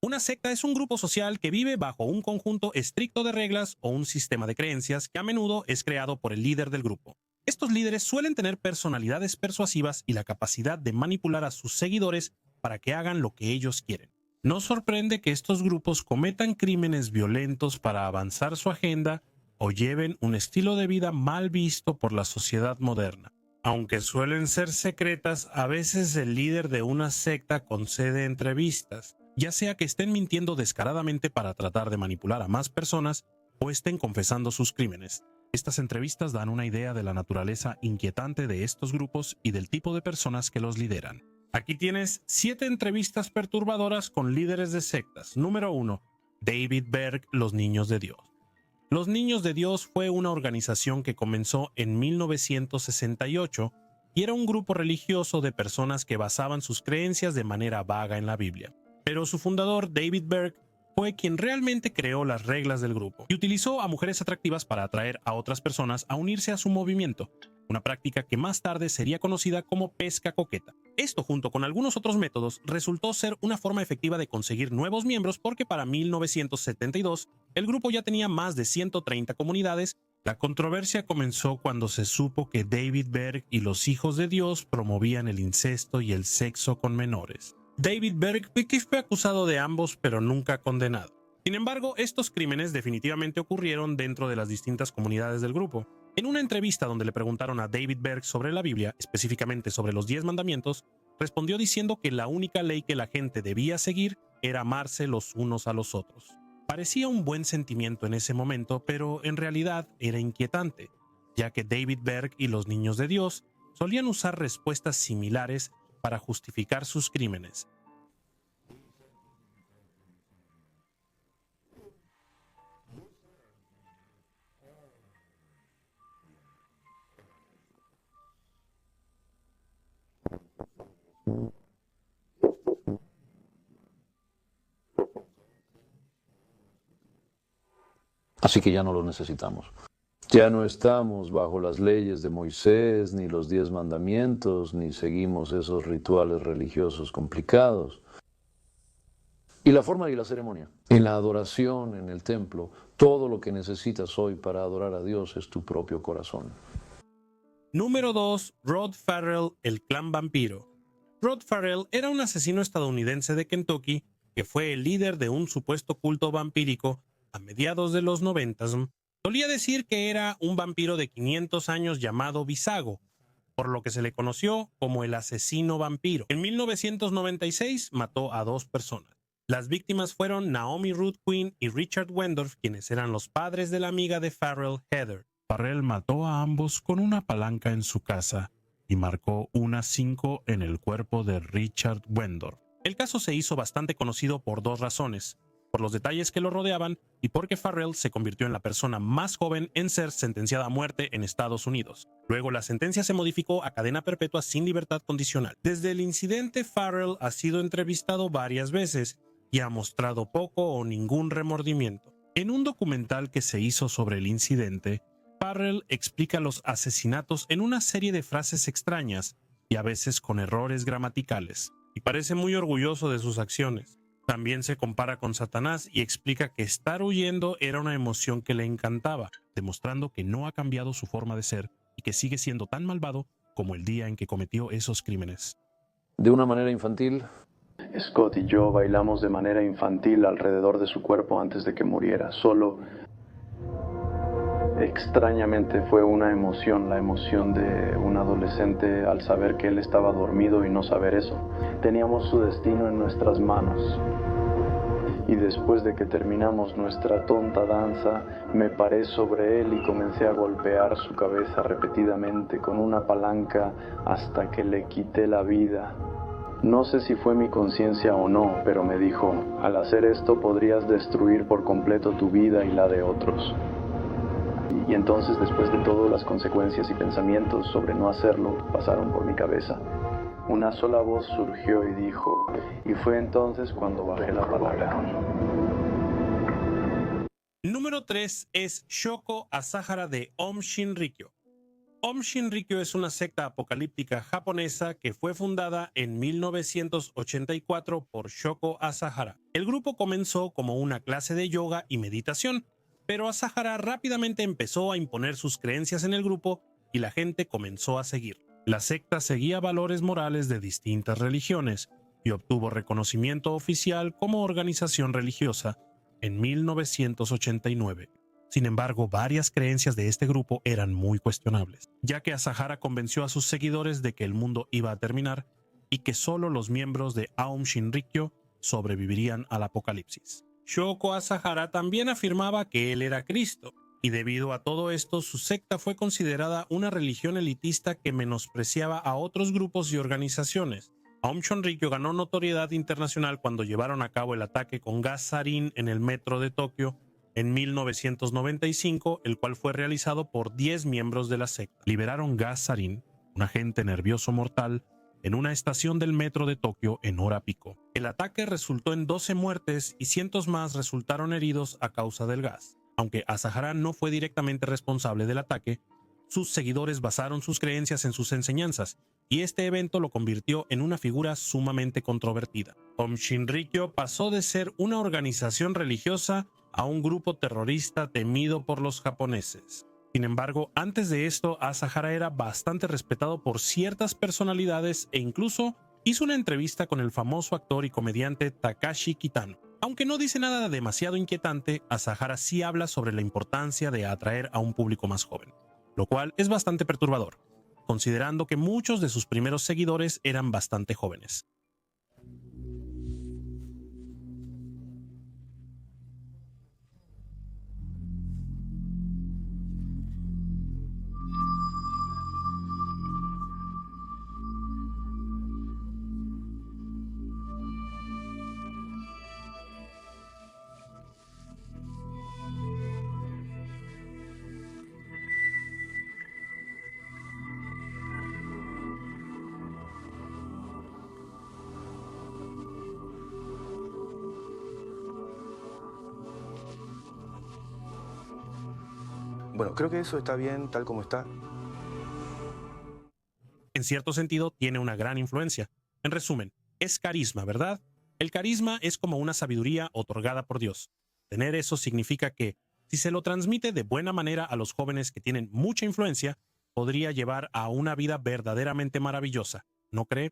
Una secta es un grupo social que vive bajo un conjunto estricto de reglas o un sistema de creencias que a menudo es creado por el líder del grupo. Estos líderes suelen tener personalidades persuasivas y la capacidad de manipular a sus seguidores para que hagan lo que ellos quieren. No sorprende que estos grupos cometan crímenes violentos para avanzar su agenda o lleven un estilo de vida mal visto por la sociedad moderna. Aunque suelen ser secretas, a veces el líder de una secta concede entrevistas, ya sea que estén mintiendo descaradamente para tratar de manipular a más personas o estén confesando sus crímenes. Estas entrevistas dan una idea de la naturaleza inquietante de estos grupos y del tipo de personas que los lideran. Aquí tienes 7 entrevistas perturbadoras con líderes de sectas. Número 1. David Berg, Los Niños de Dios. Los Niños de Dios fue una organización que comenzó en 1968 y era un grupo religioso de personas que basaban sus creencias de manera vaga en la Biblia. Pero su fundador, David Berg, fue quien realmente creó las reglas del grupo y utilizó a mujeres atractivas para atraer a otras personas a unirse a su movimiento, una práctica que más tarde sería conocida como pesca coqueta. Esto, junto con algunos otros métodos, resultó ser una forma efectiva de conseguir nuevos miembros porque para 1972 el grupo ya tenía más de 130 comunidades. La controversia comenzó cuando se supo que David Berg y los Hijos de Dios promovían el incesto y el sexo con menores. David Berg fue acusado de ambos, pero nunca condenado. Sin embargo, estos crímenes definitivamente ocurrieron dentro de las distintas comunidades del grupo. En una entrevista donde le preguntaron a David Berg sobre la Biblia, específicamente sobre los 10 mandamientos, respondió diciendo que la única ley que la gente debía seguir era amarse los unos a los otros. Parecía un buen sentimiento en ese momento, pero en realidad era inquietante, ya que David Berg y los Niños de Dios solían usar respuestas similares para justificar sus crímenes. Así que ya no lo necesitamos. Ya no estamos bajo las leyes de Moisés, ni los 10 mandamientos, ni seguimos esos rituales religiosos complicados. Y la forma y la ceremonia. En la adoración, en el templo, todo lo que necesitas hoy para adorar a Dios es tu propio corazón. Número 2. Rod Farrell, el clan vampiro. Rod Farrell era un asesino estadounidense de Kentucky que fue el líder de un supuesto culto vampírico a mediados de los 90. Solía decir que era un vampiro de 500 años llamado Visago, por lo que se le conoció como el asesino vampiro. En 1996 mató a 2 personas. Las víctimas fueron Naomi Ruth Quinn y Richard Wendorf, quienes eran los padres de la amiga de Farrell, Heather. Farrell mató a ambos con una palanca en su casa y marcó unas 5 en el cuerpo de Richard Wendorf. El caso se hizo bastante conocido por 2 razones: por los detalles que lo rodeaban y porque Farrell se convirtió en la persona más joven en ser sentenciada a muerte en Estados Unidos. Luego la sentencia se modificó a cadena perpetua sin libertad condicional. Desde el incidente, Farrell ha sido entrevistado varias veces y ha mostrado poco o ningún remordimiento. En un documental que se hizo sobre el incidente, Farrell explica los asesinatos en una serie de frases extrañas y a veces con errores gramaticales, y parece muy orgulloso de sus acciones. También se compara con Satanás y explica que estar huyendo era una emoción que le encantaba, demostrando que no ha cambiado su forma de ser y que sigue siendo tan malvado como el día en que cometió esos crímenes. De una manera infantil, Scott y yo bailamos de manera infantil alrededor de su cuerpo antes de que muriera. Solo, extrañamente, fue una emoción, la emoción de un adolescente al saber que él estaba dormido y no saber eso. Teníamos su destino en nuestras manos. Y después de que terminamos nuestra tonta danza, me paré sobre él y comencé a golpear su cabeza repetidamente con una palanca hasta que le quité la vida. No sé si fue mi conciencia o no, pero me dijo: al hacer esto podrías destruir por completo tu vida y la de otros. Y entonces, después de todo, las consecuencias y pensamientos sobre no hacerlo pasaron por mi cabeza. Una sola voz surgió y dijo, y fue entonces cuando bajé la palanca. Número 3 es Shoko Asahara de Aum Shinrikyo. Aum Shinrikyo es una secta apocalíptica japonesa que fue fundada en 1984 por Shoko Asahara. El grupo comenzó como una clase de yoga y meditación, pero Asahara rápidamente empezó a imponer sus creencias en el grupo y la gente comenzó a seguir. La secta seguía valores morales de distintas religiones y obtuvo reconocimiento oficial como organización religiosa en 1989. Sin embargo, varias creencias de este grupo eran muy cuestionables, ya que Asahara convenció a sus seguidores de que el mundo iba a terminar y que solo los miembros de Aum Shinrikyo sobrevivirían al apocalipsis. Shoko Asahara también afirmaba que él era Cristo, y debido a todo esto, su secta fue considerada una religión elitista que menospreciaba a otros grupos y organizaciones. Aum Shinrikyo ganó notoriedad internacional cuando llevaron a cabo el ataque con gas sarín en el metro de Tokio en 1995, el cual fue realizado por 10 miembros de la secta. Liberaron gas sarín, un agente nervioso mortal, en una estación del metro de Tokio en hora pico. El ataque resultó en 12 muertes y cientos más resultaron heridos a causa del gas. Aunque Asahara no fue directamente responsable del ataque, sus seguidores basaron sus creencias en sus enseñanzas, y este evento lo convirtió en una figura sumamente controvertida. Aum Shinrikyo pasó de ser una organización religiosa a un grupo terrorista temido por los japoneses. Sin embargo, antes de esto, Asahara era bastante respetado por ciertas personalidades e incluso hizo una entrevista con el famoso actor y comediante Takashi Kitano. Aunque no dice nada demasiado inquietante, Asahara sí habla sobre la importancia de atraer a un público más joven, lo cual es bastante perturbador, considerando que muchos de sus primeros seguidores eran bastante jóvenes. Bueno, creo que eso está bien tal como está. En cierto sentido, tiene una gran influencia. En resumen, es carisma, ¿verdad? El carisma es como una sabiduría otorgada por Dios. Tener eso significa que, si se lo transmite de buena manera a los jóvenes que tienen mucha influencia, podría llevar a una vida verdaderamente maravillosa, ¿no cree?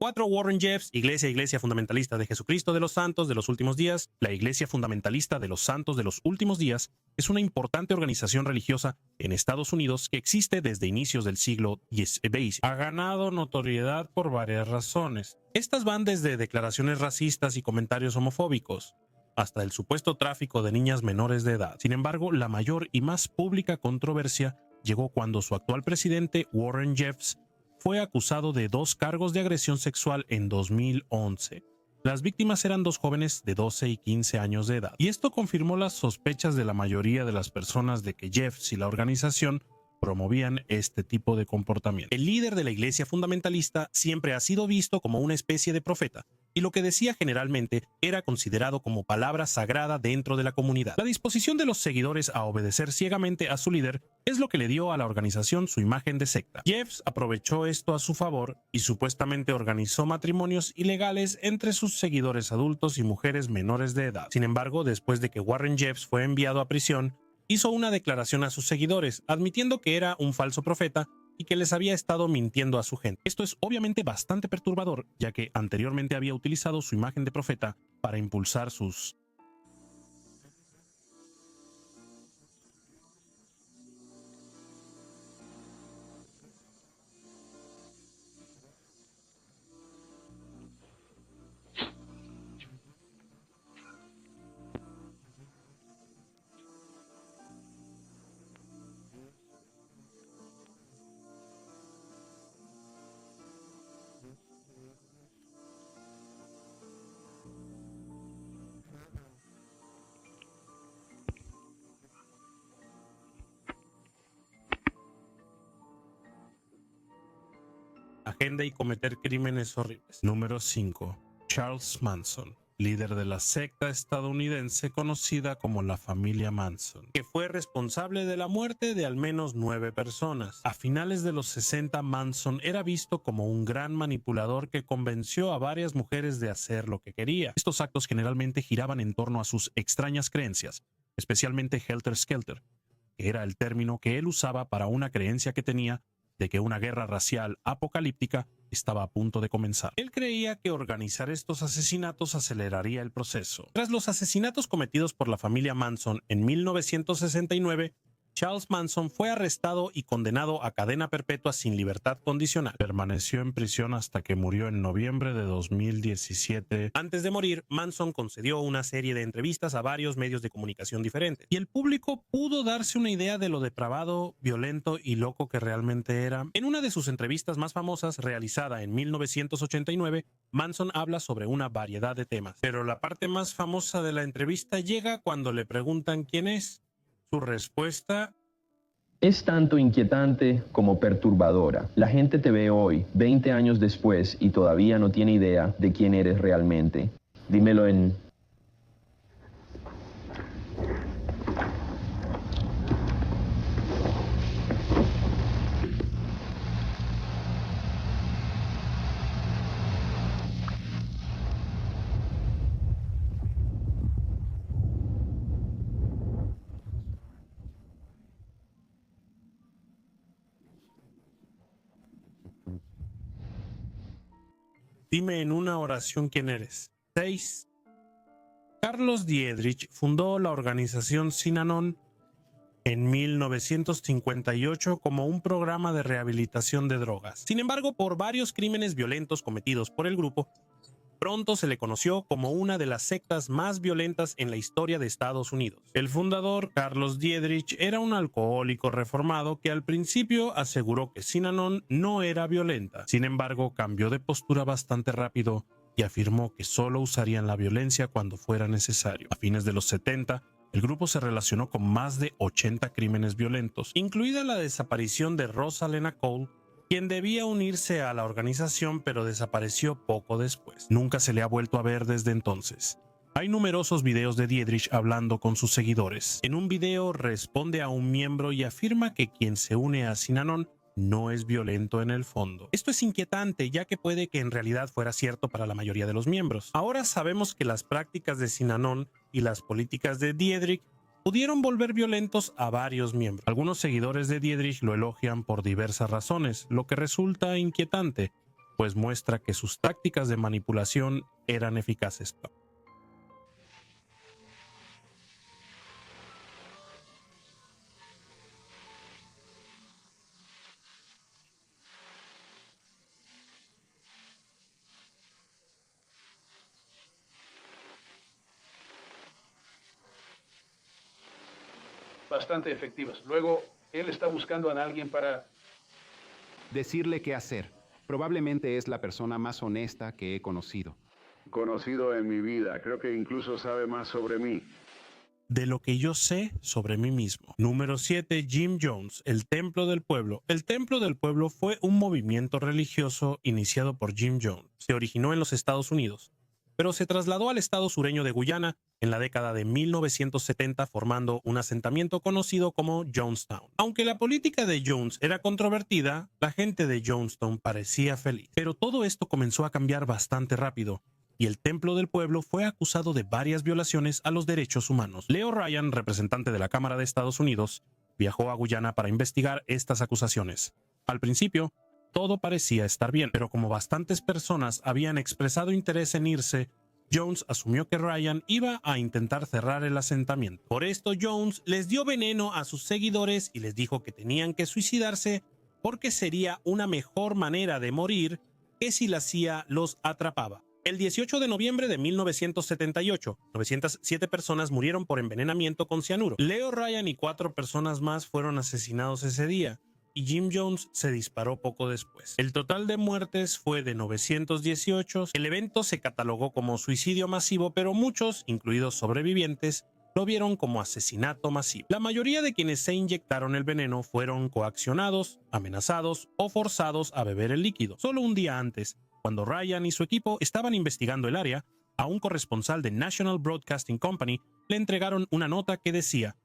4 Warren Jeffs, Iglesia Fundamentalista de Jesucristo de los Santos de los Últimos Días. La Iglesia Fundamentalista de los Santos de los Últimos Días es una importante organización religiosa en Estados Unidos que existe desde inicios del siglo XX. Ha ganado notoriedad por varias razones. Estas van desde declaraciones racistas y comentarios homofóbicos, hasta el supuesto tráfico de niñas menores de edad. Sin embargo, la mayor y más pública controversia llegó cuando su actual presidente, Warren Jeffs, fue acusado de 2 cargos de agresión sexual en 2011. Las víctimas eran 2 jóvenes de 12 y 15 años de edad. Y esto confirmó las sospechas de la mayoría de las personas de que Jeffs y la organización promovían este tipo de comportamiento. El líder de la Iglesia Fundamentalista siempre ha sido visto como una especie de profeta, y lo que decía generalmente era considerado como palabra sagrada dentro de la comunidad. La disposición de los seguidores a obedecer ciegamente a su líder es lo que le dio a la organización su imagen de secta. Jeffs aprovechó esto a su favor y supuestamente organizó matrimonios ilegales entre sus seguidores adultos y mujeres menores de edad. Sin embargo, después de que Warren Jeffs fue enviado a prisión, hizo una declaración a sus seguidores, admitiendo que era un falso profeta y que les había estado mintiendo a su gente. Esto es obviamente bastante perturbador, ya que anteriormente había utilizado su imagen de profeta para impulsar sus agenda y cometer crímenes horribles. Número 5. Charles Manson. líder de la secta estadounidense conocida como la familia Manson, que fue responsable de la muerte de al menos 9 personas. A finales de los 60, Manson era visto como un gran manipulador que convenció a varias mujeres de hacer lo que quería. Estos actos generalmente giraban en torno a sus extrañas creencias, especialmente Helter Skelter, que era el término que él usaba para una creencia que tenía de que una guerra racial apocalíptica estaba a punto de comenzar. Él creía que organizar estos asesinatos aceleraría el proceso. Tras los asesinatos cometidos por la familia Manson en 1969, Charles Manson fue arrestado y condenado a cadena perpetua sin libertad condicional. Permaneció en prisión hasta que murió en noviembre de 2017. Antes de morir, Manson concedió una serie de entrevistas a varios medios de comunicación diferentes, y el público pudo darse una idea de lo depravado, violento y loco que realmente era. En una de sus entrevistas más famosas, realizada en 1989, Manson habla sobre una variedad de temas, pero la parte más famosa de la entrevista llega cuando le preguntan quién es. Su respuesta: es tanto inquietante como perturbadora. La gente te ve hoy, 20 años después, y todavía no tiene idea de quién eres realmente. Dímelo en... Dime en una oración quién eres. 6. Carlos Dietrich fundó la organización Synanon en 1958 como un programa de rehabilitación de drogas. Sin embargo, por varios crímenes violentos cometidos por el grupo, pronto se le conoció como una de las sectas más violentas en la historia de Estados Unidos. El fundador, Carlos Dietrich, era un alcohólico reformado que al principio aseguró que Synanon no era violenta. Sin embargo, cambió de postura bastante rápido y afirmó que solo usarían la violencia cuando fuera necesario. A fines de los 70, el grupo se relacionó con más de 80 crímenes violentos, incluida la desaparición de Rosa Lena Cole, quien debía unirse a la organización pero desapareció poco después. Nunca se le ha vuelto a ver desde entonces. Hay numerosos videos de Dietrich hablando con sus seguidores. En un video responde a un miembro y afirma que quien se une a Synanon no es violento en el fondo. Esto es inquietante, ya que puede que en realidad fuera cierto para la mayoría de los miembros. Ahora sabemos que las prácticas de Synanon y las políticas de Dietrich pudieron volver violentos a varios miembros. Algunos seguidores de Dietrich lo elogian por diversas razones, lo que resulta inquietante, pues muestra que sus tácticas de manipulación eran eficaces. Bastante efectivas. Luego, él está buscando a alguien para decirle qué hacer. Probablemente es la persona más honesta que he conocido. Conocido en mi vida. Creo que incluso sabe más sobre mí. De lo que yo sé sobre mí mismo. Número 7. Jim Jones, el Templo del Pueblo. El Templo del Pueblo fue un movimiento religioso iniciado por Jim Jones. Se originó en los Estados Unidos, pero se trasladó al estado sureño de Guyana en la década de 1970, formando un asentamiento conocido como Jonestown. Aunque la política de Jones era controvertida, la gente de Jonestown parecía feliz. Pero todo esto comenzó a cambiar bastante rápido, y el Templo del Pueblo fue acusado de varias violaciones a los derechos humanos. Leo Ryan, representante de la Cámara de Estados Unidos, viajó a Guyana para investigar estas acusaciones. Al principio, todo parecía estar bien, pero como bastantes personas habían expresado interés en irse, Jones asumió que Ryan iba a intentar cerrar el asentamiento. Por esto, Jones les dio veneno a sus seguidores y les dijo que tenían que suicidarse porque sería una mejor manera de morir que si la CIA los atrapaba. El 18 de noviembre de 1978, 907 personas murieron por envenenamiento con cianuro. Leo Ryan y 4 personas más fueron asesinados ese día, y Jim Jones se disparó poco después. El total de muertes fue de 918. El evento se catalogó como suicidio masivo, pero muchos, incluidos sobrevivientes, lo vieron como asesinato masivo. La mayoría de quienes se inyectaron el veneno fueron coaccionados, amenazados o forzados a beber el líquido. Solo un día antes, cuando Ryan y su equipo estaban investigando el área, a un corresponsal de National Broadcasting Company le entregaron una nota que decía: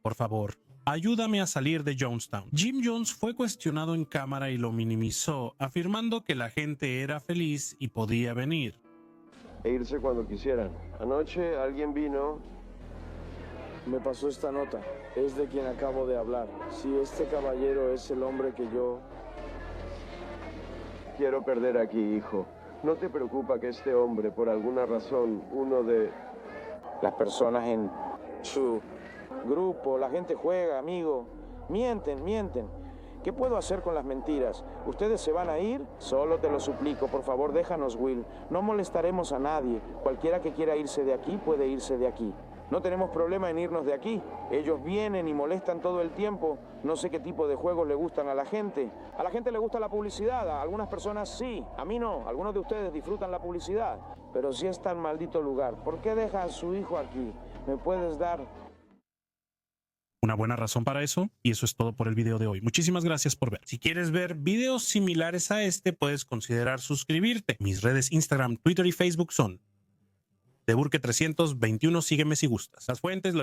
por favor, ayúdame a salir de Jonestown. Jim Jones fue cuestionado en cámara y lo minimizó, afirmando que la gente era feliz y podía venir. E irse cuando quisieran. Anoche alguien vino. Me pasó esta nota. Es de quien acabo de hablar. Si este caballero es el hombre que yo... Quiero perder aquí, hijo. ¿No te preocupa que este hombre, por alguna razón, uno de... Las personas en su grupo, la gente juega, amigo. Mienten. ¿Qué puedo hacer con las mentiras? ¿Ustedes se van a ir? Solo te lo suplico, por favor, déjanos, Will. No molestaremos a nadie. Cualquiera que quiera irse de aquí puede irse de aquí. No tenemos problema en irnos de aquí. Ellos vienen y molestan todo el tiempo. No sé qué tipo de juegos le gustan a la gente. A la gente le gusta la publicidad. A algunas personas sí. A mí no. Algunos de ustedes disfrutan la publicidad. Pero si es tan maldito lugar, ¿por qué deja a su hijo aquí? ¿Me puedes dar una buena razón para eso? Y eso es todo por el video de hoy. Muchísimas gracias por ver. Si quieres ver videos similares a este, puedes considerar suscribirte. Mis redes Instagram, Twitter y Facebook son Deburque321. Sígueme si gustas. Las fuentes,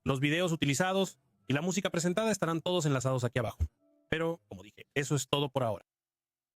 los videos utilizados y la música presentada estarán todos enlazados aquí abajo. Pero, como dije, eso es todo por ahora.